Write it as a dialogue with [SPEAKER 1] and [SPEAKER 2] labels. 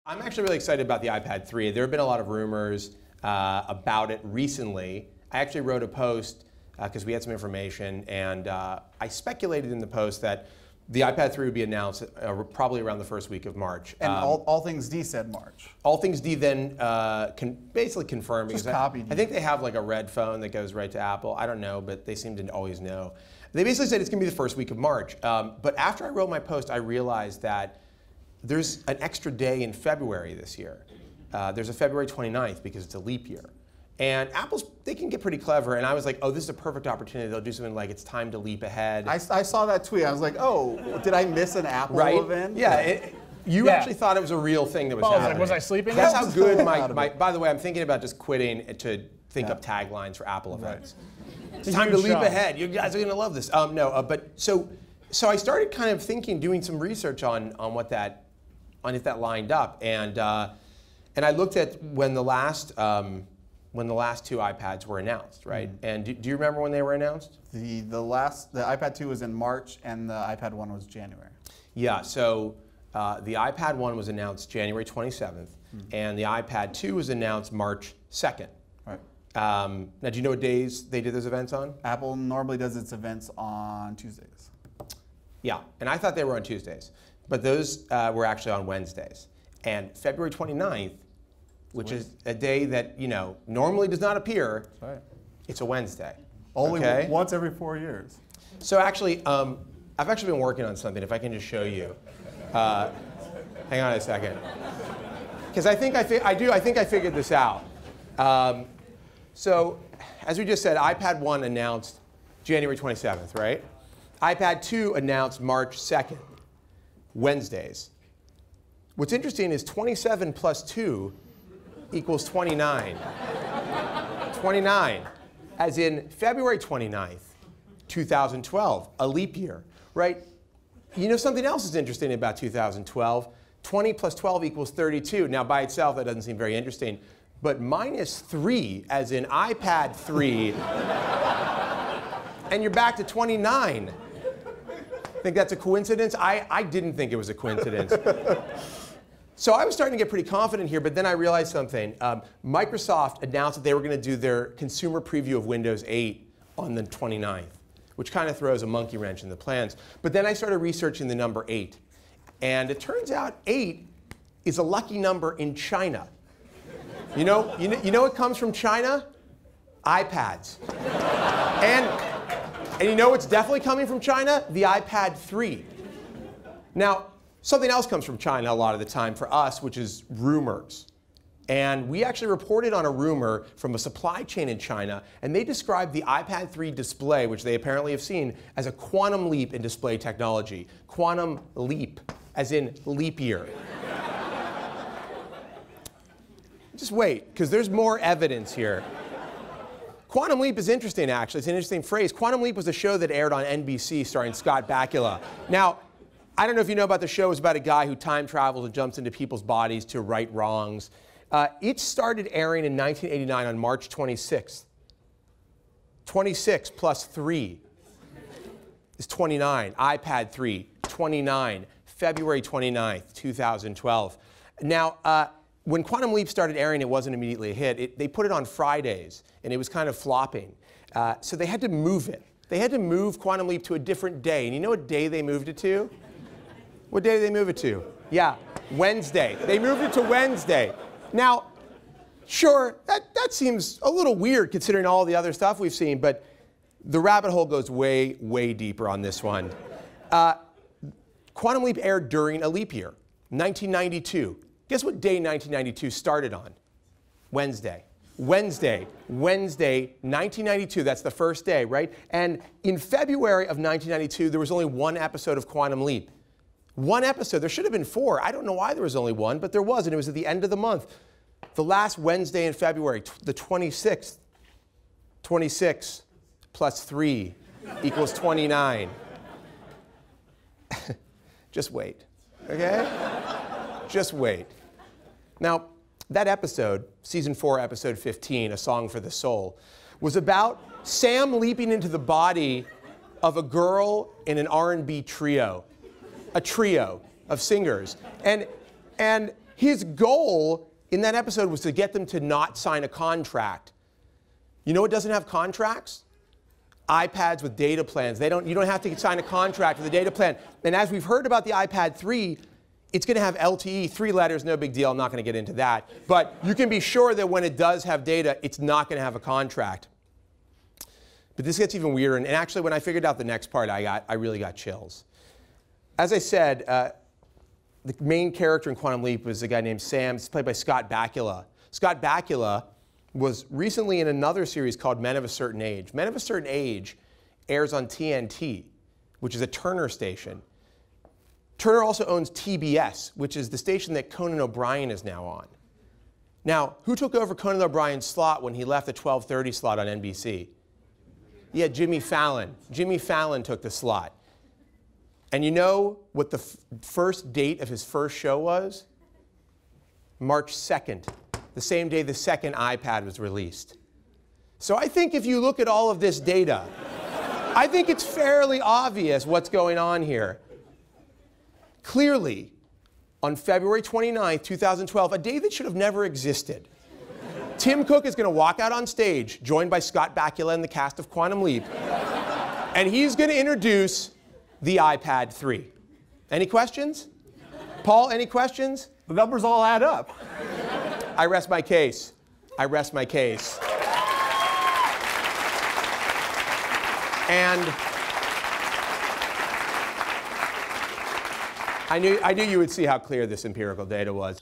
[SPEAKER 1] I'm actually really excited about the iPad 3. There have been a lot of rumors about it recently. I actually wrote a post because we had some information, and I speculated in the post that the iPad 3 would be announced probably around the first week of March.
[SPEAKER 2] And all things D said March.
[SPEAKER 1] All things D then basically confirmed.
[SPEAKER 2] Just copied.
[SPEAKER 1] I think they have like a red phone that goes right to Apple. I don't know, but they seem to always know. They basically said it's going to be the first week of March. But after I wrote my post, I realized that there's an extra day in February this year. There's a February 29th because it's a leap year. And Apple's, they can get pretty clever, and I was like, oh, this is a perfect opportunity. They'll do something like it's time to leap ahead.
[SPEAKER 2] I saw that tweet. I was like, oh, did I miss an Apple event?
[SPEAKER 1] Yeah, you actually thought it was a real thing that was happening.
[SPEAKER 3] Was I sleeping?
[SPEAKER 1] That's how good by the way, I'm thinking about just quitting to think up taglines for Apple events. Right. It's time to leap ahead. You guys are going to love this. So I started kind of thinking, doing some research on if that lined up, and I looked at when the last two iPads were announced, right? And do you remember when they were announced?
[SPEAKER 2] The iPad 2 was in March, and the iPad 1 was January. Yeah.
[SPEAKER 1] So the iPad 1 was announced January 27th, and the iPad 2 was announced March 2nd.
[SPEAKER 2] Right.
[SPEAKER 1] Now, do you know what days they did those events on?
[SPEAKER 2] Apple normally does its events on Tuesdays.
[SPEAKER 1] Yeah, and I thought they were on Tuesdays, but those were actually on Wednesdays. And February 29th, which is a day that normally does not appear. That's right. It's a Wednesday.
[SPEAKER 2] Only once every 4 years.
[SPEAKER 1] So actually, I've actually been working on something. If I can just show you, hang on a second, because I think I figured this out. So, as we just said, iPad 1 announced January 27th, right? iPad 2 announced March 2nd, Wednesdays. What's interesting is 27 plus 2 equals 29. 29, as in February 29th, 2012, a leap year, right? You know something else is interesting about 2012? 20 plus 12 equals 32. Now, by itself, that doesn't seem very interesting. But minus 3, as in iPad 3, and you're back to 29. Think that's a coincidence? I didn't think it was a coincidence. So I was starting to get pretty confident here, but then I realized something. Microsoft announced that they were going to do their consumer preview of Windows 8 on the 29th, which kind of throws a monkey wrench in the plans. But then I started researching the number 8. And it turns out 8 is a lucky number in China. You know what comes from China? iPads. And you know what's definitely coming from China? The iPad 3. Now, something else comes from China a lot of the time for us, which is rumors. And we actually reported on a rumor from a supply chain in China, and they described the iPad 3 display, which they apparently have seen, as a quantum leap in display technology. Quantum leap, as in leap year. Just wait, because there's more evidence here. Quantum Leap is interesting, actually. It's an interesting phrase. Quantum Leap was a show that aired on NBC starring Scott Bakula. Now, I don't know if you know about the show. It's about a guy who time travels and jumps into people's bodies to right wrongs. It started airing in 1989 on March 26th. 26 plus 3 is 29. iPad 3, 29. February 29th, 2012. Now, when Quantum Leap started airing, it wasn't immediately a hit. They put it on Fridays, and it was kind of flopping. So they had to move it. They had to move Quantum Leap to a different day. And you know what day they moved it to? What day did they move it to? Yeah, Wednesday. They moved it to Wednesday. Now, sure, that seems a little weird considering all the other stuff we've seen, but the rabbit hole goes way, way deeper on this one. Quantum Leap aired during a leap year, 1992. Guess what day 1992 started on? Wednesday. Wednesday, 1992, that's the first day, right? And in February of 1992, there was only one episode of Quantum Leap. One episode. There should have been 4. I don't know why there was only one, but there was, and it was at the end of the month. The last Wednesday in February, the 26th. 26 plus 3 equals 29. Just wait, okay? Just wait. Now, that episode, season 4, episode 15, A Song for the Soul, was about Sam leaping into the body of a girl in an R&B trio, a trio of singers. And His goal in that episode was to get them to not sign a contract. You know what doesn't have contracts? iPads with data plans. You don't have to sign a contract with a data plan. And as we've heard about the iPad 3, it's going to have LTE, 3 letters, no big deal. I'm not going to get into that. But you can be sure that when it does have data, it's not going to have a contract. But this gets even weirder. And actually, when I figured out the next part, I really got chills. As I said, the main character in Quantum Leap was a guy named Sam. He's played by Scott Bakula. Scott Bakula was recently in another series called Men of a Certain Age. Men of a Certain Age airs on TNT, which is a Turner station. Turner also owns TBS, which is the station that Conan O'Brien is now on. Now, who took over Conan O'Brien's slot when he left the 12:30 slot on NBC? Yeah, Jimmy Fallon. Jimmy Fallon took the slot. And you know what the first date of his first show was? March 2nd, the same day the second iPad was released. So I think if you look at all of this data, I think it's fairly obvious what's going on here. Clearly, on February 29th, 2012, a day that should have never existed, Tim Cook is going to walk out on stage, joined by Scott Bakula and the cast of Quantum Leap, and he's going to introduce the iPad 3. Any questions? Paul, any questions?
[SPEAKER 2] The numbers all add up.
[SPEAKER 1] I rest my case. I rest my case. And I knew you would see how clear this empirical data was.